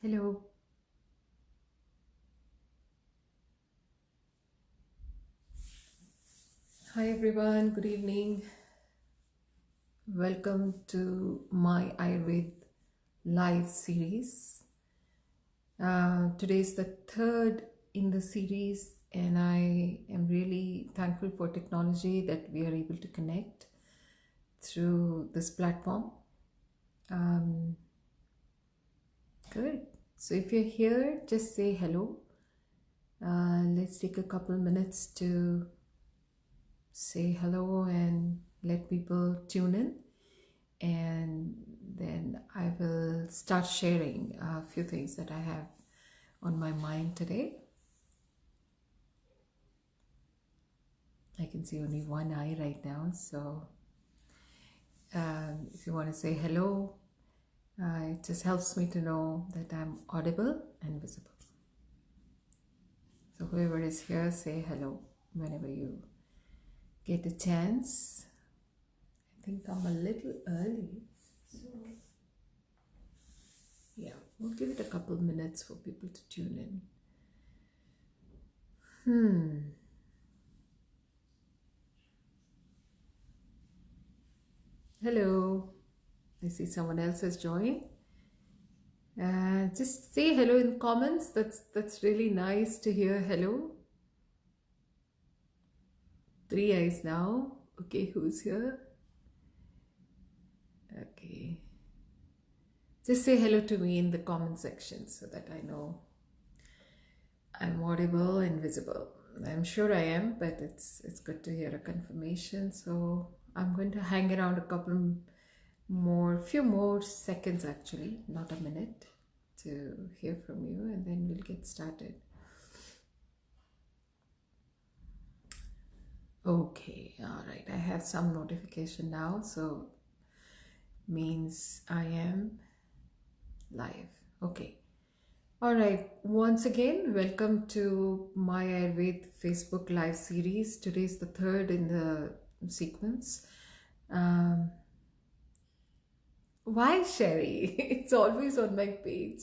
Hello. Hi everyone. Good evening. Welcome to my Ayurved live series. Today is the third in the series, and I am really thankful for technology that we are able to connect through this platform. Um, Good. So if you're here, just say hello. Let's take a couple minutes to say hello and let people tune in, and then I will start sharing a few things that I have on my mind today. I can see only one eye right now, so if you want to say hello, it just helps me to know that I'm audible and visible. So whoever is here, say hello whenever you get a chance. I think I'm a little early, so yeah, we'll give it a couple minutes for people to tune in. Hello. I see someone else has joined. Just say hello in comments. That's really nice to hear hello. 3 eyes now. Okay, who's here? Okay. Just say hello to me in the comment section so that I know I'm audible and visible. I'm sure I am, but it's good to hear a confirmation. So I'm going to hang around few more seconds actually, not a minute, to hear from you, and then we'll get started. Okay, all right. I have some notification now, so means I am live. Okay. All right. Once again, welcome to my Ayurved Facebook live series. Today is the third in the sequence. Why, Sherry? It's always on my page.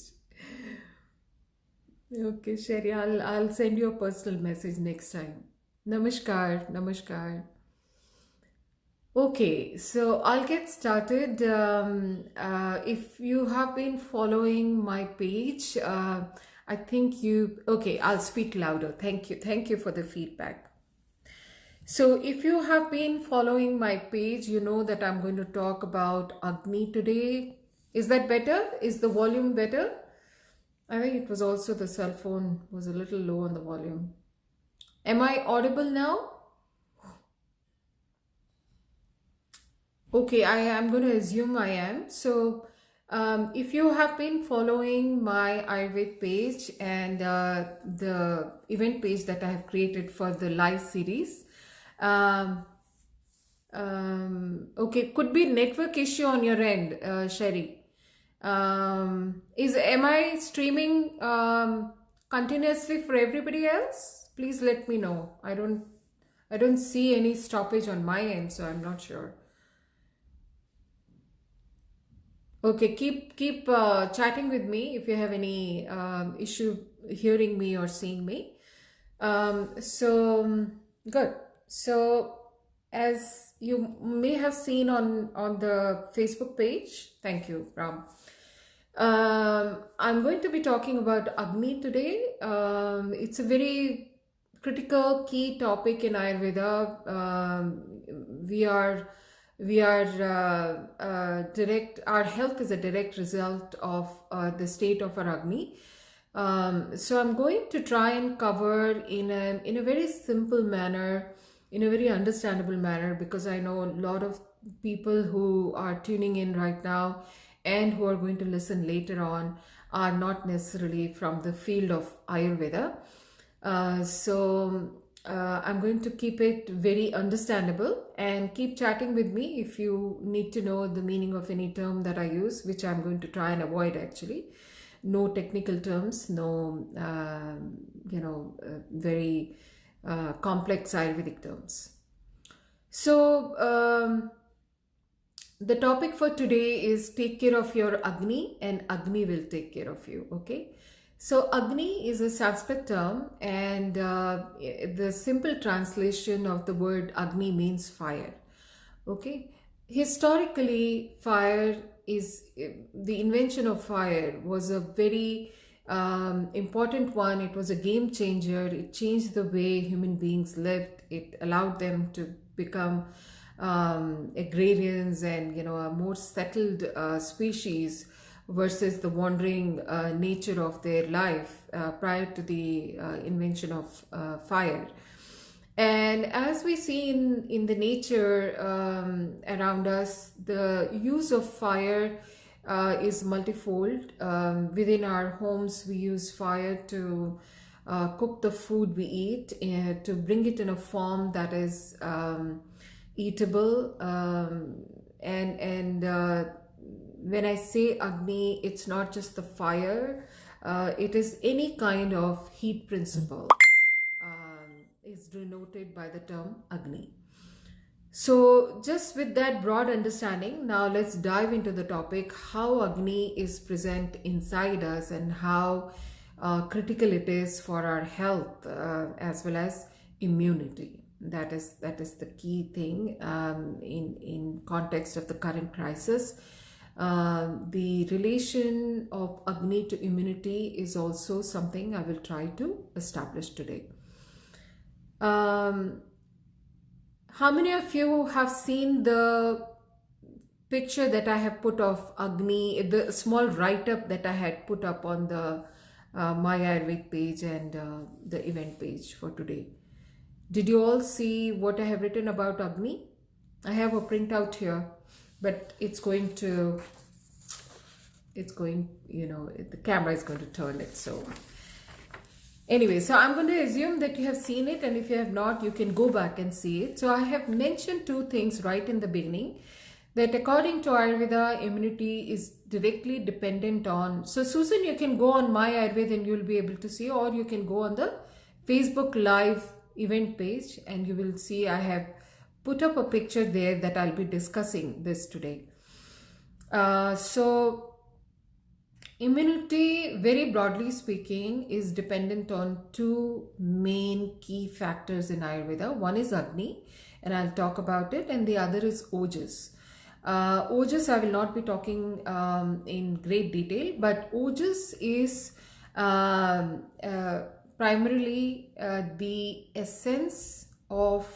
Okay, Sherry, I'll send you a personal message next time. Namaskar, namaskar. Okay, so I'll get started. If you have been following my page, I think okay, I'll speak louder. Thank you. Thank you for the feedback. So if you have been following my page, you know that I'm going to talk about Agni today. Is that better? Is the volume better? I think it was also the cell phone was a little low on the volume. Am I audible now? Okay, I am going to assume I am. So, if you have been following my Ayurved page and the event page that I have created for the live series, um, okay, could be network issue on your end, Sherry. Am I streaming continuously for everybody else? Please let me know. I don't see any stoppage on my end, so I'm not sure. Okay, keep chatting with me if you have any issue hearing me or seeing me. Good. So as you may have seen on the Facebook page, thank you, Ram. I'm going to be talking about Agni today. It's a very critical key topic in Ayurveda. We are direct, our health is a direct result of the state of our Agni. So I'm going to try and cover in a very simple manner, in a very understandable manner, because I know a lot of people who are tuning in right now and who are going to listen later on are not necessarily from the field of Ayurveda. I'm going to keep it very understandable, and keep chatting with me if you need to know the meaning of any term that I use, which I'm going to try and avoid actually. No technical terms, no, very complex Ayurvedic terms. So, The topic for today is take care of your Agni and Agni will take care of you. Okay. So Agni is a Sanskrit term, and the simple translation of the word Agni means fire. Okay. Historically, fire is the invention of fire was a very important one. It was a game changer. It changed the way human beings lived. It allowed them to become agrarians and a more settled species versus the wandering nature of their life prior to the invention of fire. And as we see in the nature around us, the use of fire is multifold. Within our homes, we use fire to cook the food we eat, to bring it in a form that is eatable. And when I say Agni, it's not just the fire, it is any kind of heat principle is denoted by the term Agni. So just with that broad understanding, now let's dive into the topic how Agni is present inside us and how critical it is for our health as well as immunity. That is the key thing in context of the current crisis. The relation of Agni to immunity is also something I will try to establish today. How many of you have seen the picture that I have put of Agni, the small write-up that I had put up on the My Ayurved page and the event page for today? Did you all see what I have written about Agni? I have a printout here, but the camera is going to turn it, so anyway, so I'm going to assume that you have seen it, and if you have not, you can go back and see it. So I have mentioned two things right in the beginning, that according to Ayurveda, immunity is directly dependent on. So Susan, you can go on My Ayurved and you'll be able to see, or you can go on the Facebook Live event page and you will see I have put up a picture there that I'll be discussing this today. So immunity, very broadly speaking, is dependent on two main key factors in Ayurveda. One is Agni, and I'll talk about it, and the other is Ojas. Ojas, I will not be talking in great detail, but Ojas is primarily the essence of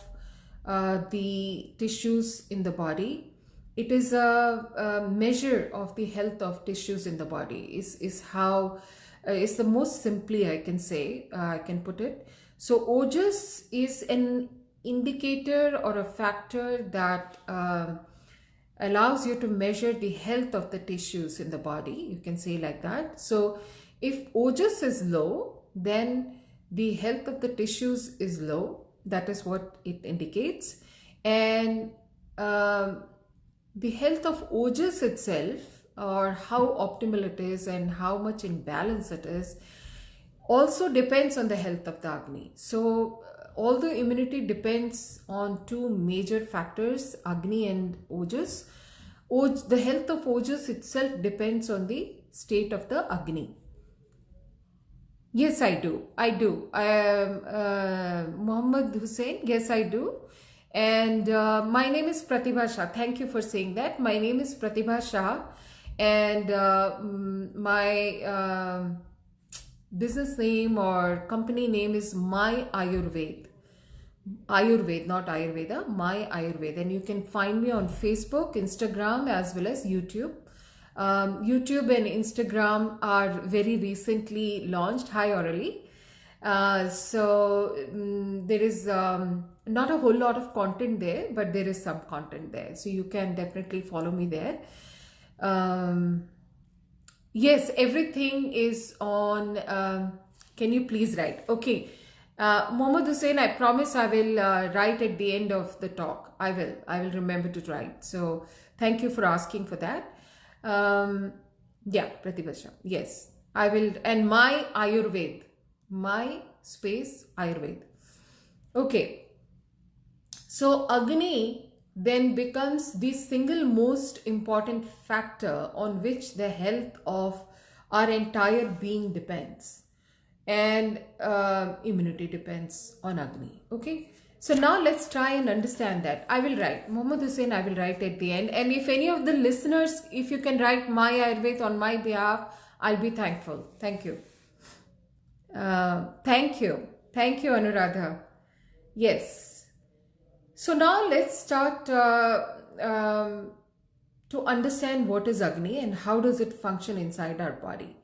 the tissues in the body. It is a measure of the health of tissues in the body, is how, is the most simply I can say, I can put it. So Ojas is an indicator or a factor that allows you to measure the health of the tissues in the body. You can say like that. So if Ojas is low, then the health of the tissues is low. That is what it indicates. And the health of Ojas itself, or how optimal it is and how much in balance it is, also depends on the health of the Agni. So although immunity depends on two major factors, Agni and Ojas, the health of Ojas itself depends on the state of the Agni. Yes, I do. I do. I am Muhammad Hussain. Yes, I do. And my name is Pratibha Shah. Thank you for saying that. My name is Pratibha Shah, and my business name or company name is My Ayurved. Ayurved, not Ayurveda, My Ayurved. And you can find me on Facebook, Instagram, as well as YouTube. YouTube and Instagram are very recently launched. Hi, Orally. There is not a whole lot of content there, but there is some content there. So you can definitely follow me there. Yes, everything is on. Can you please write? Okay. Mohammad Hussain, I promise I will write at the end of the talk. I will remember to write. So thank you for asking for that. Yeah, Pratibha Shah. Yes, I will. And My Ayurved. My space Ayurved. Okay. So Agni, then becomes the single most important factor on which the health of our entire being depends, and immunity depends on Agni. Okay, so now let's try and understand that. I will write, Muhammad Hussain, I will write at the end, and if any of the listeners, if you can write my Ayurved on my behalf, I'll be thankful. Thank you. Thank you, Anuradha. Yes. So now let's start to understand what is Agni and how does it function inside our body.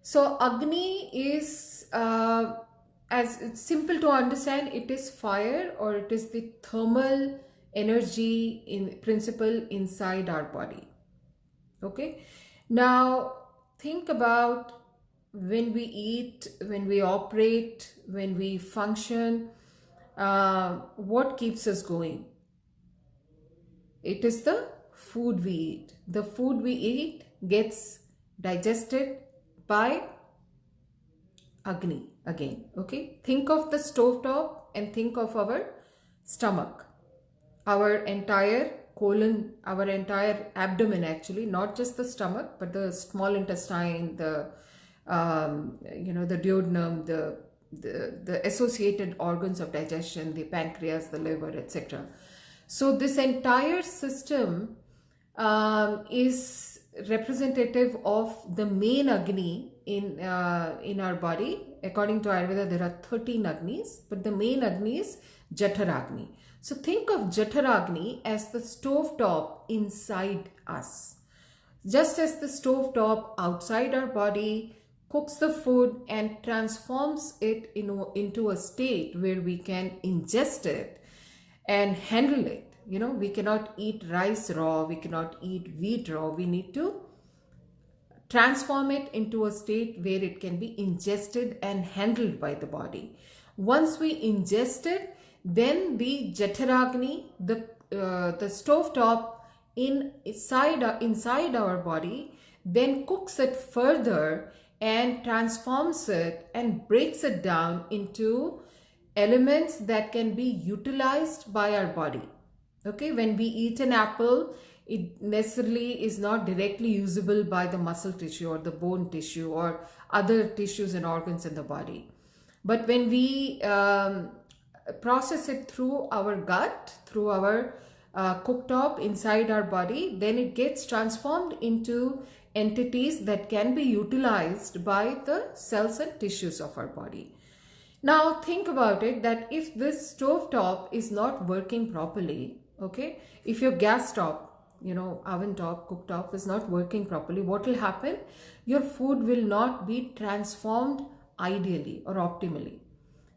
So Agni is, as it's simple to understand, it is fire, or it is the thermal energy in principle inside our body. Okay. Now think about when we eat, when we operate, when we function, what keeps us going? It is the food we eat. The food we eat gets digested by Agni again. Okay, think of the stovetop and think of our stomach, our entire colon, our entire abdomen, actually, not just the stomach, but the small intestine, the the duodenum, the associated organs of digestion, the pancreas, the liver, etc. So this entire system is representative of the main Agni in our body. According to Ayurveda, there are 13 Agnis, but the main Agni is Jaఠragni. So think of Jaఠragni as the stovetop inside us. Just as the stovetop outside our body cooks the food and transforms it into a state where we can ingest it and handle it. We cannot eat rice raw, we cannot eat wheat raw. We need to transform it into a state where it can be ingested and handled by the body. Once we ingest it, then the Jaఠragni, the stovetop inside our body, then cooks it further and transforms it and breaks it down into elements that can be utilized by our body. Okay, when we eat an apple, it necessarily is not directly usable by the muscle tissue or the bone tissue or other tissues and organs in the body. But when we process it through our gut, through our cooktop inside our body, then it gets transformed into entities that can be utilized by the cells and tissues of our body. Now think about it, that if this stovetop is not working properly, okay, if your gas top, oven top, cooktop is not working properly, what will happen? Your food will not be transformed ideally or optimally.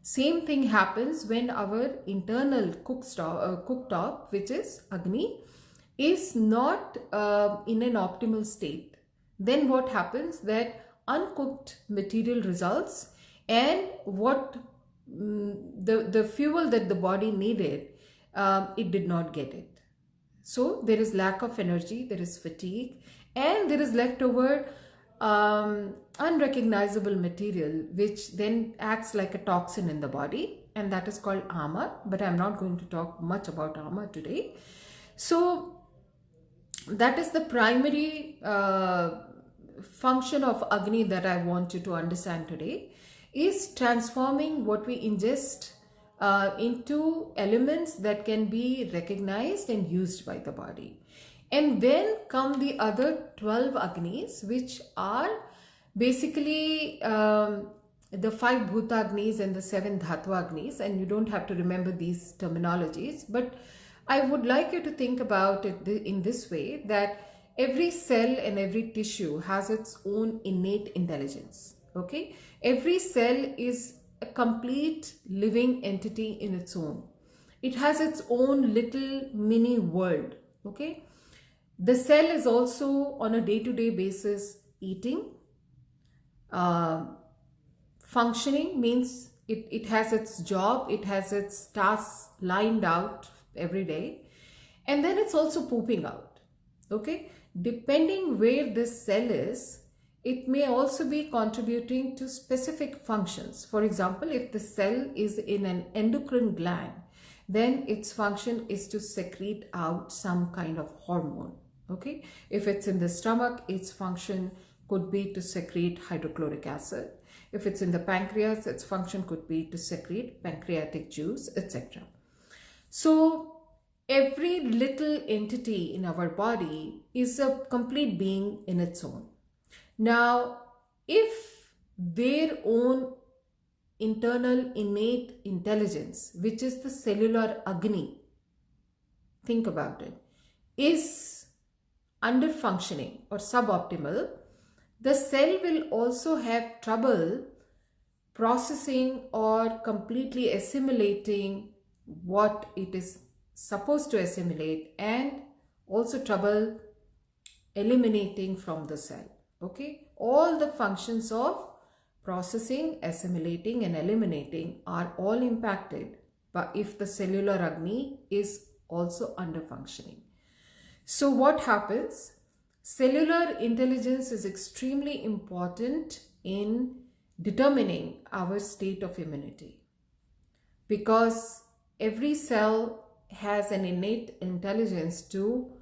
Same thing happens when our internal cooktop, which is Agni, is not in an optimal state. Then what happens? That uncooked material results, and what the fuel that the body needed, it did not get it. So there is lack of energy, there is fatigue, and there is leftover unrecognizable material, which then acts like a toxin in the body, and that is called ama. But I'm not going to talk much about ama today. So that is the primary function of Agni that I want you to understand today, is transforming what we ingest into elements that can be recognized and used by the body. And then come the other 12 Agnis, which are basically the 5 Bhuta Agnis and the 7 Dhatva Agnis. And you don't have to remember these terminologies, but I would like you to think about it in this way, that every cell and every tissue has its own innate intelligence. Okay, every cell is a complete living entity in its own. It has its own little mini world. Okay, the cell is also on a day-to-day basis eating, functioning, means it has its job, it has its tasks lined out every day, and then it's also pooping out. Okay, depending where this cell is, it may also be contributing to specific functions. For example, if the cell is in an endocrine gland, then its function is to secrete out some kind of hormone. Okay, if it's in the stomach, its function could be to secrete hydrochloric acid. If it's in the pancreas, its function could be to secrete pancreatic juice, etc. So every little entity in our body is a complete being in its own. Now, if their own internal innate intelligence, which is the cellular Agni, think about it, is under functioning or suboptimal, the cell will also have trouble processing or completely assimilating what it is supposed to assimilate, and also trouble eliminating from the cell. Okay, all the functions of processing, assimilating and eliminating are all impacted but if the cellular Agni is also under functioning. So what happens? Cellular intelligence is extremely important in determining our state of immunity, because every cell has an innate intelligence to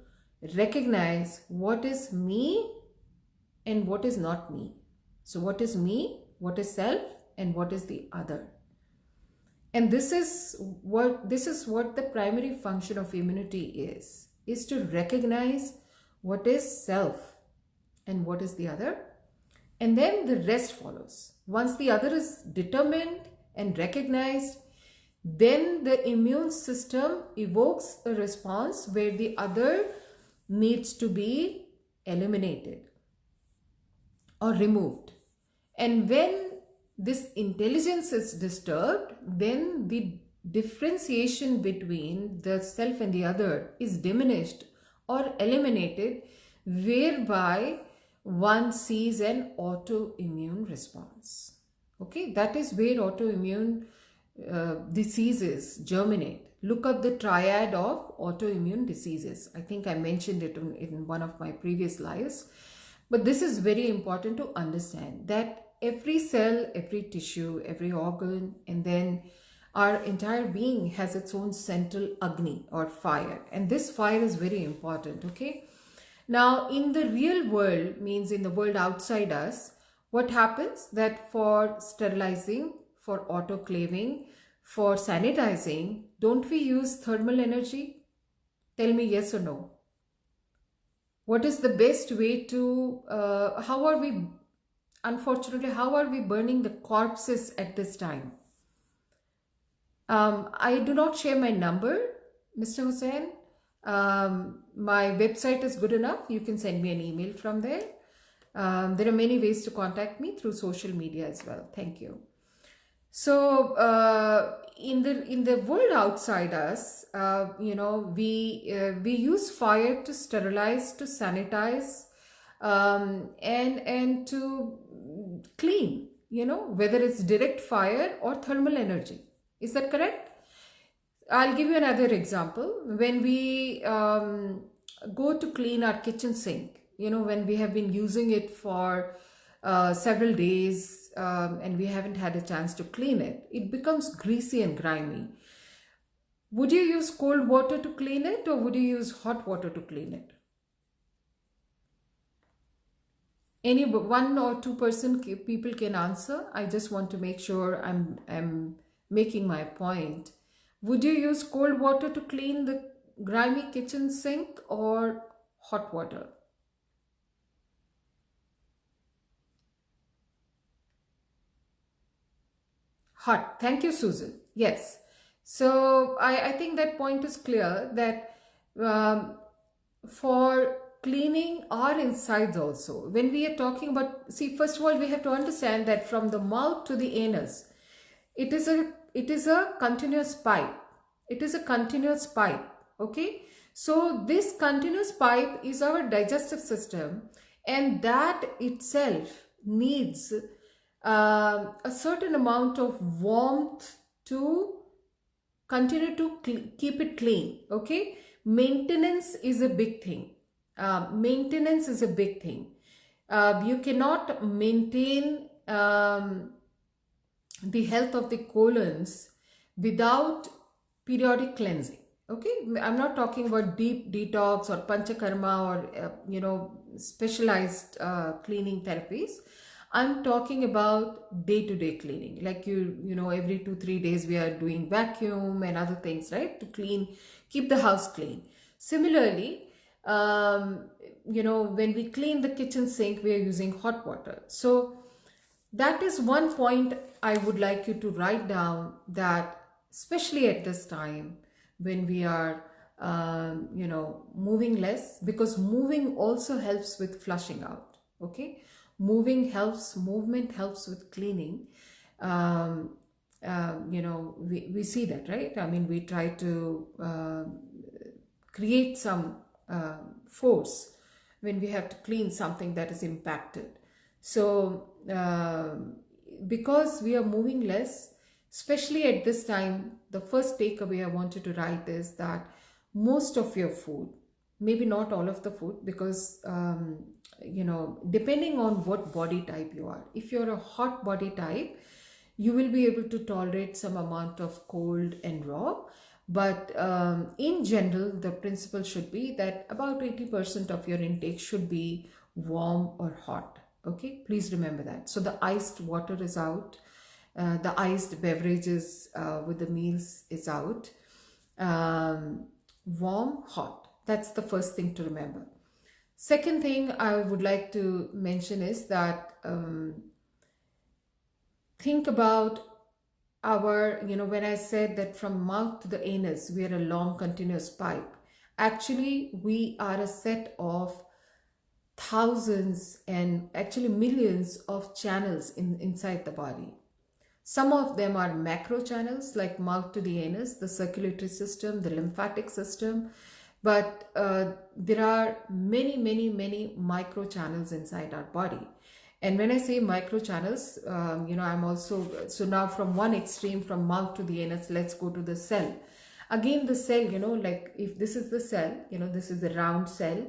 recognize what is me and what is not me. So what is me, what is self, and what is the other. And this is what the primary function of immunity is to recognize what is self and what is the other, and then the rest follows. Once the other is determined and recognized, then the immune system evokes a response where the other needs to be eliminated or removed. And when this intelligence is disturbed, then the differentiation between the self and the other is diminished or eliminated, whereby one sees an autoimmune response. Okay, that is where autoimmune diseases germinate. Look up the triad of autoimmune diseases. I think I mentioned it in one of my previous lives. But this is very important to understand, that every cell, every tissue, every organ, and then our entire being has its own central Agni or fire. And this fire is very important, okay? Now, in the real world, means in the world outside us, what happens that for sterilizing, for autoclaving, for sanitizing, don't we use thermal energy? Tell me yes or no. What is the best way to, unfortunately, how are we burning the corpses at this time? I do not share my number, Mr. Hussain. My website is good enough. You can send me an email from there. There are many ways to contact me through social media as well. Thank you. So in the world outside us, we use fire to sterilize, to sanitize, and to clean. Whether it's direct fire or thermal energy. Is that correct? I'll give you another example. When we go to clean our kitchen sink, when we have been using it for several days and we haven't had a chance to clean it, it becomes greasy and grimy. Would you use cold water to clean it, or would you use hot water to clean it? Any one or two people can answer. I just want to make sure I'm making my point. Would you use cold water to clean the grimy kitchen sink or hot water? Hot. Thank you, Susan. Yes. So I think that point is clear, that for cleaning our insides also, when we are talking about, see, first of all, we have to understand that from the mouth to the anus, it is a continuous pipe. It is a continuous pipe. Okay. So this continuous pipe is our digestive system, and that itself needs a certain amount of warmth to continue to keep it clean. Okay. Maintenance is a big thing. Maintenance is a big thing. You cannot maintain the health of the colons without periodic cleansing. Okay, I'm not talking about deep detox or panchakarma or specialized cleaning therapies. I'm talking about day-to-day cleaning, like every 2-3 days we are doing vacuum and other things, right, to clean, keep the house clean. Similarly, when we clean the kitchen sink, we are using hot water. So that is one point I would like you to write down, that especially at this time when we are moving less, because moving also helps with flushing out. Okay, movement helps with cleaning. We see that, right? I mean, we try to create some force when we have to clean something that is impacted. So because we are moving less, especially at this time, the first takeaway I want you to write is that most of your food, maybe not all of the food, because depending on what body type you are, if you're a hot body type, you will be able to tolerate some amount of cold and raw. But in general, the principle should be that about 80% of your intake should be warm or hot. Okay, please remember that. So the iced water is out, the iced beverages with the meals is out. Warm, hot, that's the first thing to remember. Second thing I would like to mention is that think about our, when I said that from mouth to the anus, we are a long continuous pipe. Actually, we are a set of thousands and actually millions of channels inside the body. Some of them are macro channels, like mouth to the anus, the circulatory system, the lymphatic system. But there are many, many, many micro channels inside our body. And when I say micro channels, I'm also, so now from one extreme, from mouth to the anus, let's go to the cell. Again, the cell, like if this is the cell, this is the round cell.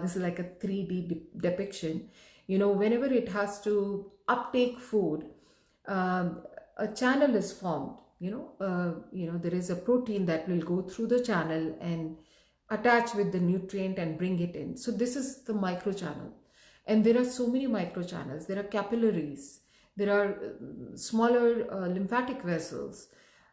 This is like a 3D depiction. Whenever it has to uptake food, a channel is formed. There is a protein that will go through the channel and attach with the nutrient and bring it in. So this is the microchannel. And there are so many microchannels. There are capillaries. There are smaller lymphatic vessels.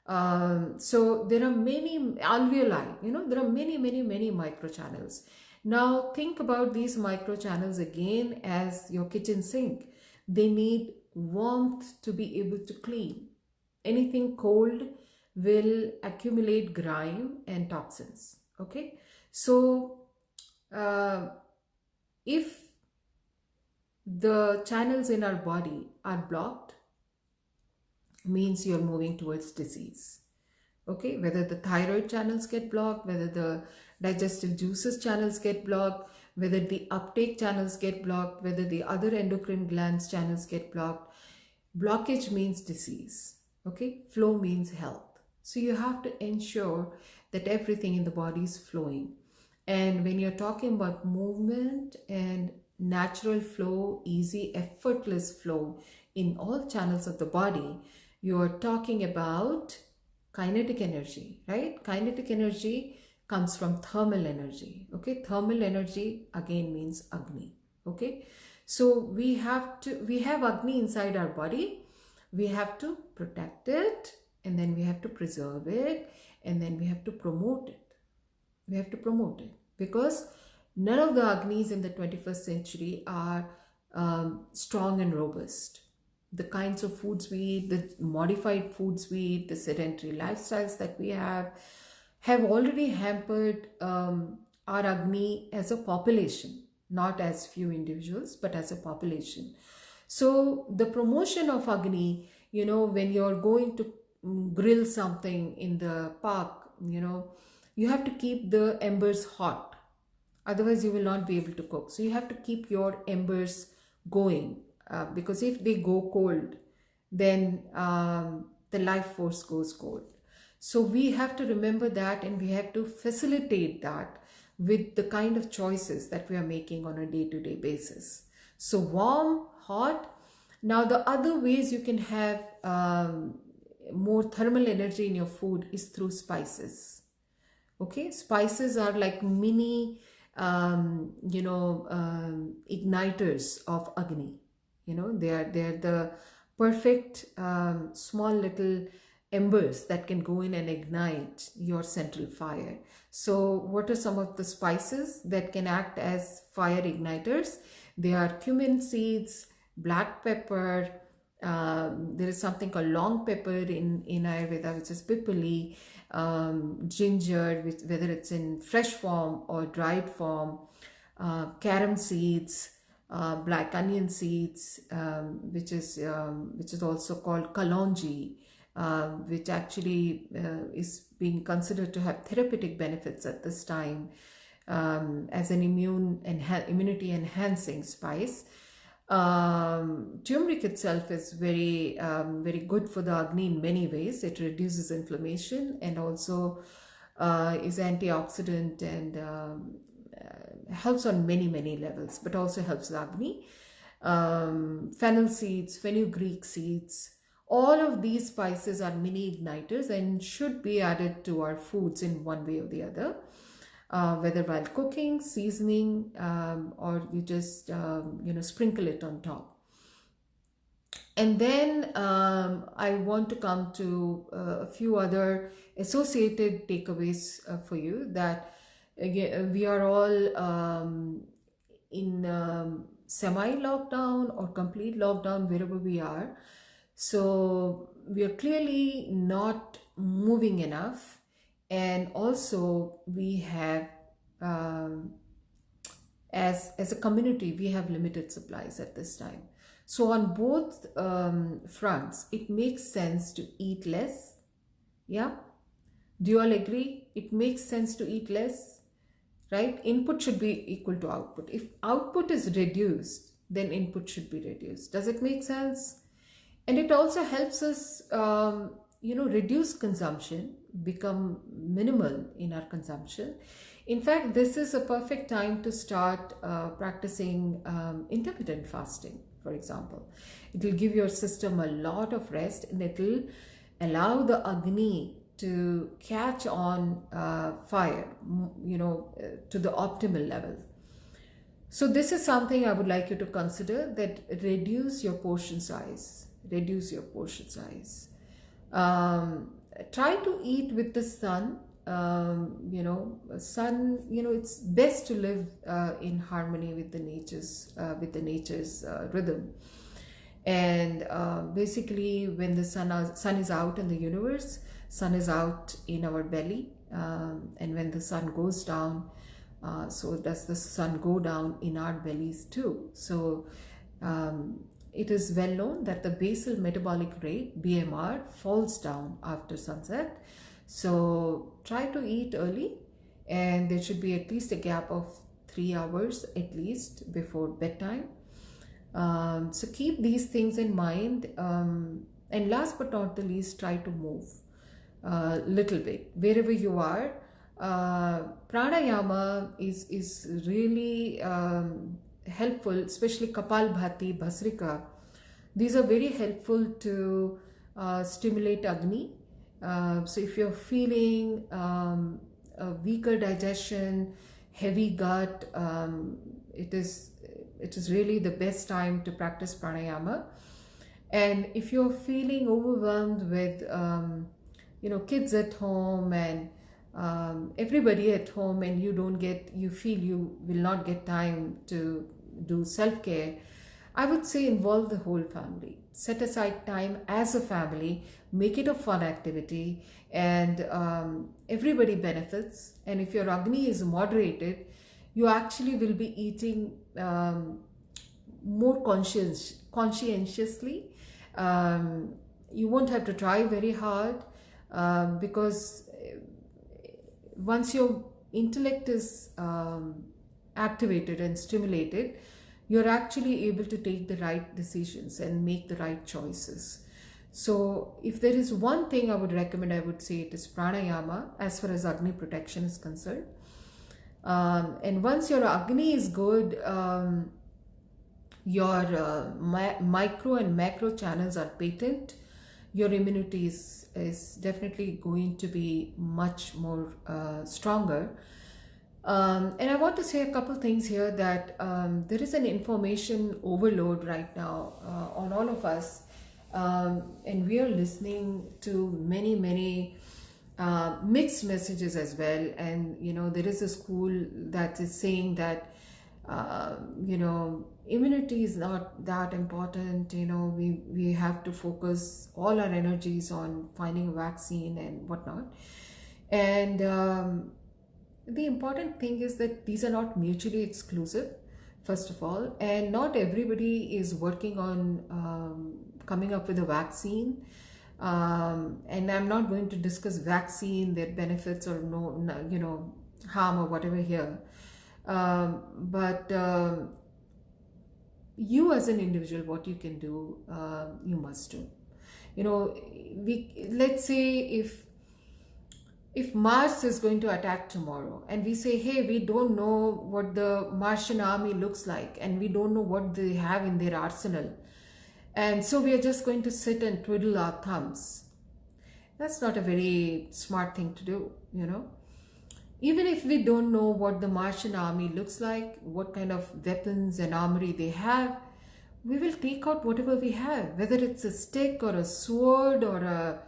So there are many alveoli. There are many, many, many microchannels. Now think about these microchannels again as your kitchen sink. They need warmth to be able to clean. Anything cold will accumulate grime and toxins. Okay, so if the channels in our body are blocked, means you're moving towards disease. Okay, whether the thyroid channels get blocked, whether the digestive juices channels get blocked, whether the uptake channels get blocked, whether the other endocrine glands channels get blocked, blockage means disease. Okay, flow means health. So you have to ensure that everything in the body is flowing. And when you're talking about movement and natural flow, easy, effortless flow in all channels of the body, you're talking about kinetic energy, right? Kinetic energy comes from thermal energy. Okay, thermal energy again means Agni. Okay, so we have Agni inside our body. We have to protect it, and then we have to preserve it, and then we have to promote it. We have to promote it, because none of the Agnis in the 21st century are strong and robust. The kinds of foods we eat, the modified foods we eat, the sedentary lifestyles that we have already hampered our Agni as a population, not as few individuals, but as a population. So the promotion of Agni, when you're going to grill something in the park, you have to keep the embers hot. Otherwise, you will not be able to cook. So you have to keep your embers going, because if they go cold, then the life force goes cold. So we have to remember that, and we have to facilitate that with the kind of choices that we are making on a day-to-day basis. So warm, hot. Now the other ways you can have more thermal energy in your food is through spices. Okay, spices are like mini igniters of Agni. They are the perfect small little embers that can go in and ignite your central fire. So what are some of the spices that can act as fire igniters? They are cumin seeds, black pepper, there is something called long pepper in Ayurveda, which is pipali, ginger, whether it's in fresh form or dried form, carom seeds, black onion seeds, which is also called kalonji, which actually is being considered to have therapeutic benefits at this time, as an immunity enhancing spice. Turmeric itself is very good for the Agni in many ways. It reduces inflammation and also is antioxidant and helps on many levels, but also helps the Agni. Fennel seeds, fenugreek seeds, all of these spices are mini igniters and should be added to our foods in one way or the other. Whether while cooking, seasoning, or you just sprinkle it on top. And then I want to come to a few other associated takeaways for you, that again, we are all in semi-lockdown or complete lockdown wherever we are. So we are clearly not moving enough. And also we have, as a community, we have limited supplies at this time. So on both fronts, it makes sense to eat less. Yeah? Do you all agree? It makes sense to eat less, right? Input should be equal to output. If output is reduced, then input should be reduced. Does it make sense? And it also helps us, reduce consumption, become minimal in our consumption. In fact, this is a perfect time to start practicing intermittent fasting, for example. It will give your system a lot of rest, and it will allow the Agni to catch on fire, to the optimal level. So this is something I would like you to consider, that reduce your portion size. Reduce your portion size. Try to eat with the sun. Sun, it's best to live in harmony with the nature's rhythm. And basically, when the sun is out in the universe, sun is out in our belly, and when the sun goes down, so does the sun go down in our bellies too. So it is well known that the basal metabolic rate, BMR, falls down after sunset. So try to eat early, and there should be at least a gap of 3 hours at least before bedtime. So keep these things in mind, and last but not the least, try to move a little bit wherever you are. Pranayama is really helpful, especially Kapalbhati, Bhasrika. These are very helpful to stimulate Agni. So if you're feeling a weaker digestion, heavy gut, it is really the best time to practice pranayama. And if you're feeling overwhelmed with kids at home and everybody at home, and you feel you will not get time to do self-care, I would say involve the whole family. Set aside time as a family, make it a fun activity, and everybody benefits. And if your Agni is moderated, you actually will be eating more conscientiously. You won't have to try very hard, because once your intellect is activated and stimulated, you're actually able to take the right decisions and make the right choices. So if there is one thing I would recommend, I would say it is pranayama as far as Agni protection is concerned. And once your Agni is good, your micro and macro channels are patent. your immunity is definitely going to be much more stronger. And I want to say a couple things here that there is an information overload right now on all of us, and we are listening to many mixed messages as well. And there is a school that is saying that immunity is not that important. We have to focus all our energies on finding a vaccine and whatnot. And the important thing is that these are not mutually exclusive, first of all, and not everybody is working on coming up with a vaccine. And I'm not going to discuss vaccine, their benefits or harm or whatever here. But you as an individual, what you can do, you must do. Let's say if Mars is going to attack tomorrow, and we say, hey, we don't know what the Martian army looks like, and we don't know what they have in their arsenal, and so we are just going to sit and twiddle our thumbs. That's not a very smart thing to do. Even if we don't know what the Martian army looks like, what kind of weapons and armory they have, we will take out whatever we have, whether it's a stick or a sword or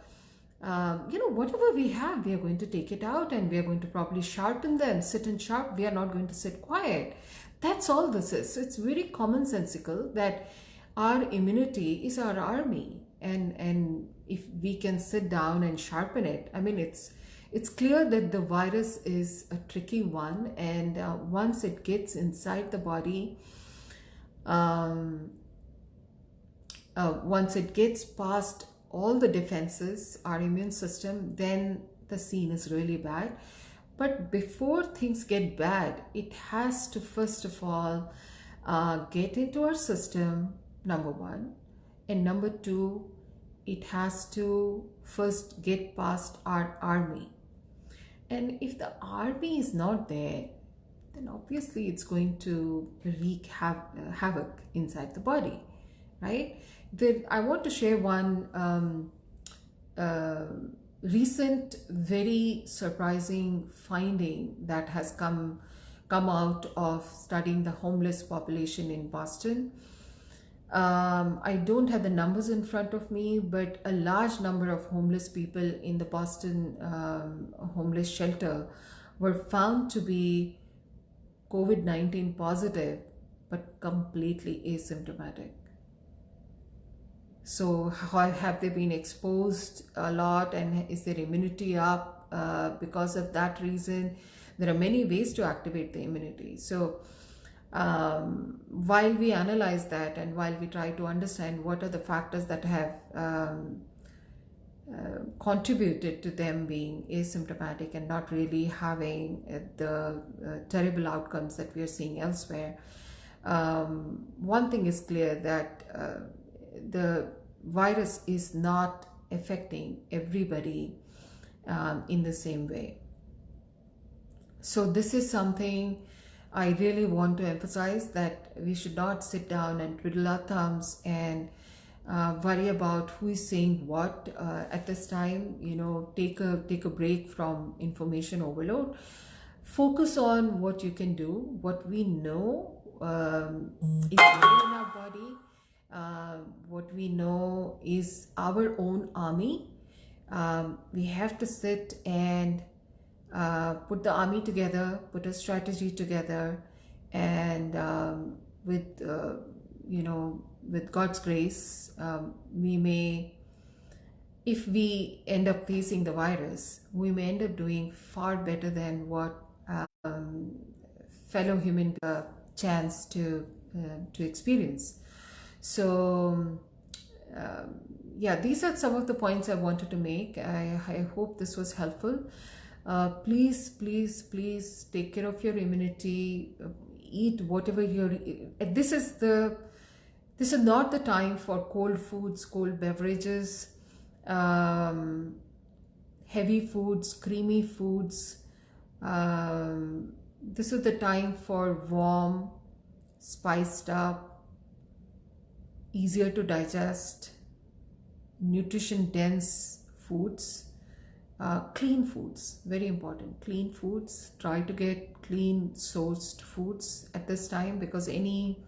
whatever we have, we are going to take it out and we are going to probably sharpen them, sit and sharp. We are not going to sit quiet. That's all this is. It's very commonsensical that our immunity is our army, and if we can sit down and sharpen it, I mean, it's clear that the virus is a tricky one, and once it gets inside the body, once it gets past all the defenses, our immune system, then the scene is really bad. But before things get bad, it has to first of all get into our system, number one, and number two, it has to first get past our army. And if the army is not there, then obviously it's going to wreak havoc inside the body, right? I want to share one recent, very surprising finding that has come out of studying the homeless population in Boston. I don't have the numbers in front of me, but a large number of homeless people in the Boston homeless shelter were found to be COVID-19 positive, but completely asymptomatic. So have they been exposed a lot, and is their immunity up because of that reason? There are many ways to activate the immunity. So while we analyze that, and while we try to understand what are the factors that have contributed to them being asymptomatic and not really having the terrible outcomes that we are seeing elsewhere, one thing is clear, that the virus is not affecting everybody in the same way. So this is something I really want to emphasize, that we should not sit down and twiddle our thumbs and worry about who is saying what at this time. Take a break from information overload. Focus on what you can do, what we know is there in our body. What we know is our own army. We have to sit and put the army together, put a strategy together, and with God's grace, we may, if we end up facing the virus, we may end up doing far better than what fellow human chance to experience. So yeah, these are some of the points I wanted to make. I hope this was helpful. Please take care of your immunity. Eat whatever you're. This is not the time for cold foods, cold beverages, heavy foods, creamy foods. This is the time for warm, spiced up, easier to digest, nutrition dense foods. Clean foods, very important. Clean foods. Try to get clean sourced foods at this time, because any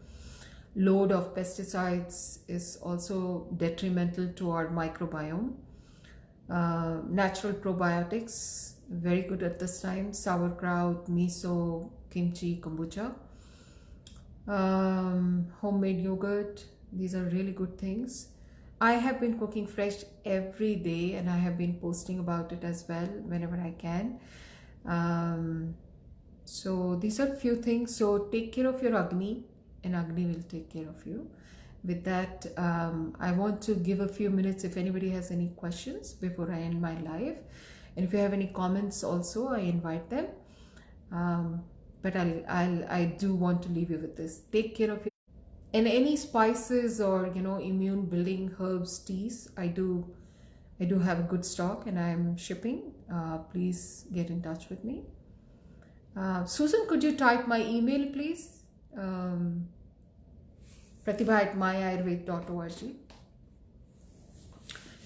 load of pesticides is also detrimental to our microbiome. Natural probiotics, very good at this time. Sauerkraut, miso, kimchi, kombucha. Homemade yogurt, these are really good things. I have been cooking fresh every day, and I have been posting about it as well whenever I can. So these are few things. So take care of your Agni, and Agni will take care of you. With that, I want to give a few minutes if anybody has any questions before I end my live. And if you have any comments also, I invite them. But I do want to leave you with this. Take care of your, and any spices or immune building herbs, teas, I do have a good stock, and I am shipping. Please get in touch with me. Susan, could you type my email, please? Pratibha@myayurved.org.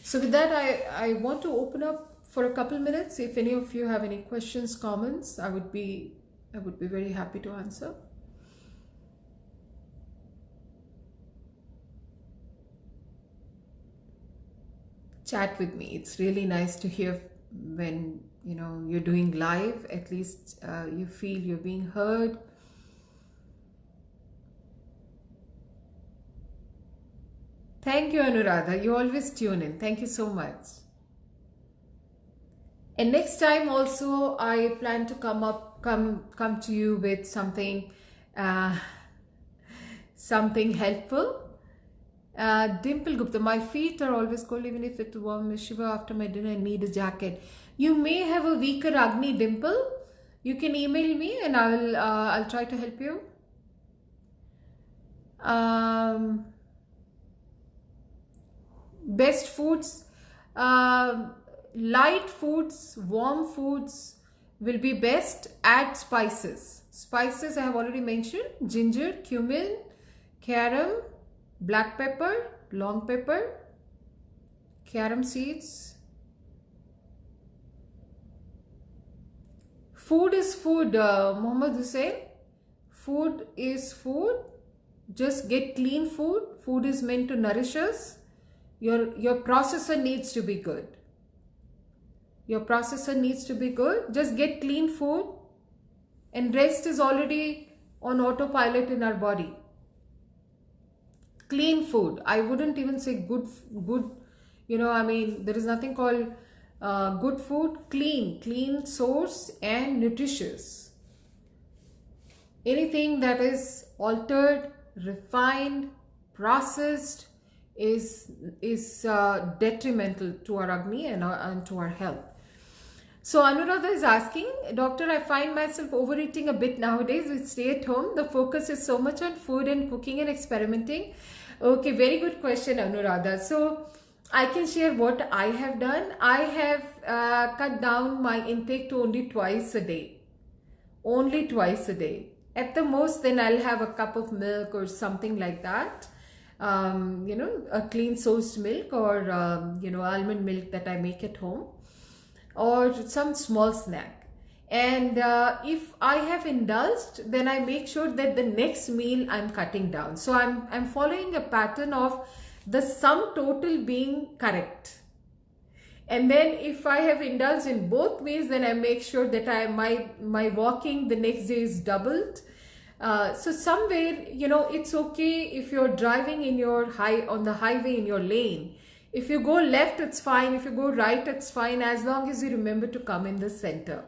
So with that, I want to open up for a couple minutes. If any of you have any questions, comments, I would be very happy to answer. Chat with me. It's really nice to hear when you're doing live. At least you feel you're being heard. Thank you, Anuradha. You always tune in. Thank you so much. And next time also, I plan to come to you with something helpful. Dimple Gupta, my feet are always cold even if it's warm. Shiva, after my dinner I need a jacket. You may have a weaker Agni, Dimple. You can email me and I'll try to help you. Best foods, light foods, warm foods will be best. Add spices. Spices I have already mentioned: ginger, cumin, carom, black pepper, long pepper, carom seeds. Food is food, Muhammad Hussain. Food is food. Just get clean food. Food is meant to nourish us. Your processor needs to be good. Your processor needs to be good. Just get clean food, and rest is already on autopilot in our body. Clean food. I wouldn't even say good. There is nothing called good food. Clean source and nutritious. Anything that is altered, refined, processed is detrimental to our Agni and to our health. So Anuradha is asking, Doctor, I find myself overeating a bit nowadays with stay at home. The focus is so much on food and cooking and experimenting. Okay, very good question, Anuradha. So I can share what I have done. I have cut down my intake to only twice a day. Only twice a day. At the most, then I'll have a cup of milk or something like that. A clean sourced milk or, almond milk that I make at home, or some small snack. And if I have indulged, then I make sure that the next meal I'm cutting down. So I'm following a pattern of the sum total being correct. And then if I have indulged in both ways, then I make sure that my walking the next day is doubled. So somewhere, it's okay if you're driving on the highway in your lane. If you go left, it's fine. If you go right, it's fine, as long as you remember to come in the center.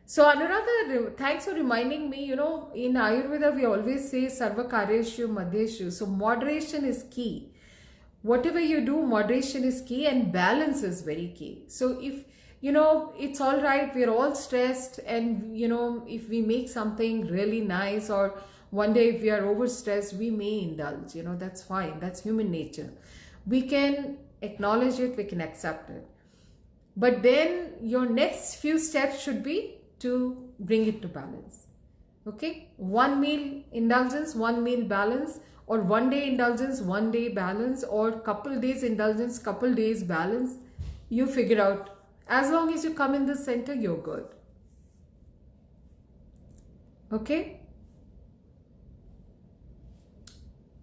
So Anuradha, thanks for reminding me. In Ayurveda, we always say Sarva Karyeshu Madhyeshu. So moderation is key. Whatever you do, moderation is key, and balance is very key. So if it's all right, we're all stressed, and if we make something really nice, or one day if we are overstressed, we may indulge, that's fine. That's human nature. We can acknowledge it, we can accept it. But then your next few steps should be to bring it to balance. Okay? One meal indulgence, one meal balance, or one day indulgence, one day balance, or couple days indulgence, couple days balance. You figure out. As long as you come in the center, you're good. Okay?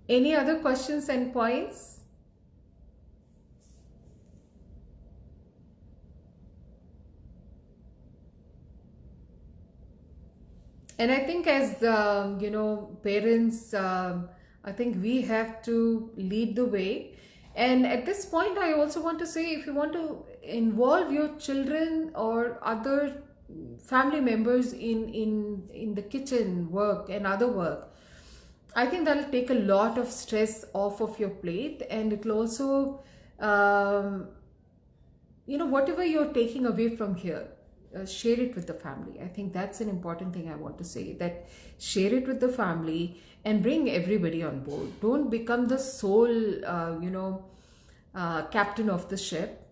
Any other questions and points? And I think as parents, I think we have to lead the way. And at this point, I also want to say, if you want to involve your children or other family members in the kitchen work and other work, I think that'll take a lot of stress off of your plate, and it will also, whatever you're taking away from here, share it with the family. I think that's an important thing I want to say, that share it with the family and bring everybody on board. Don't become the sole, captain of the ship.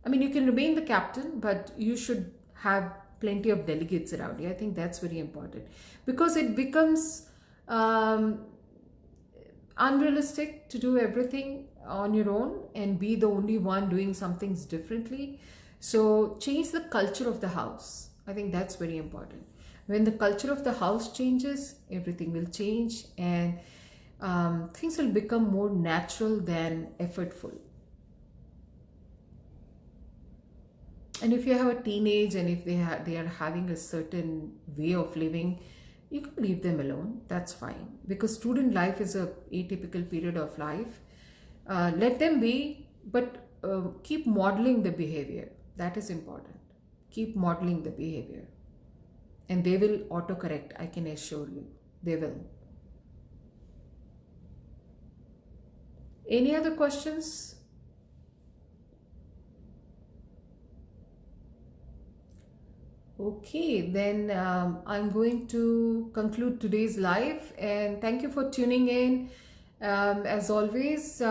I mean, you can remain the captain, but you should have plenty of delegates around you. I think that's very important, because it becomes unrealistic to do everything on your own and be the only one doing some things differently. So change the culture of the house. I think that's very important. When the culture of the house changes, everything will change, and things will become more natural than effortful. And if you have a teenage and if they are having a certain way of living, you can leave them alone. That's fine, because student life is a atypical period of life. Let them be, but keep modeling the behavior. That is important. Keep modeling the behavior, and they will autocorrect. I can assure you, they will. Any other questions? Okay, then I'm going to conclude today's live, and thank you for tuning in as always.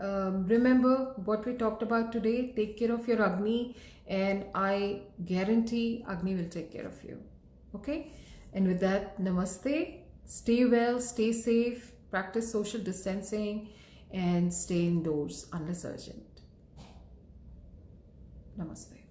Remember what we talked about today. Take care of your Agni, and I guarantee Agni will take care of you. Okay, and with that, namaste. Stay well, stay safe, practice social distancing, and stay indoors unless urgent. Namaste.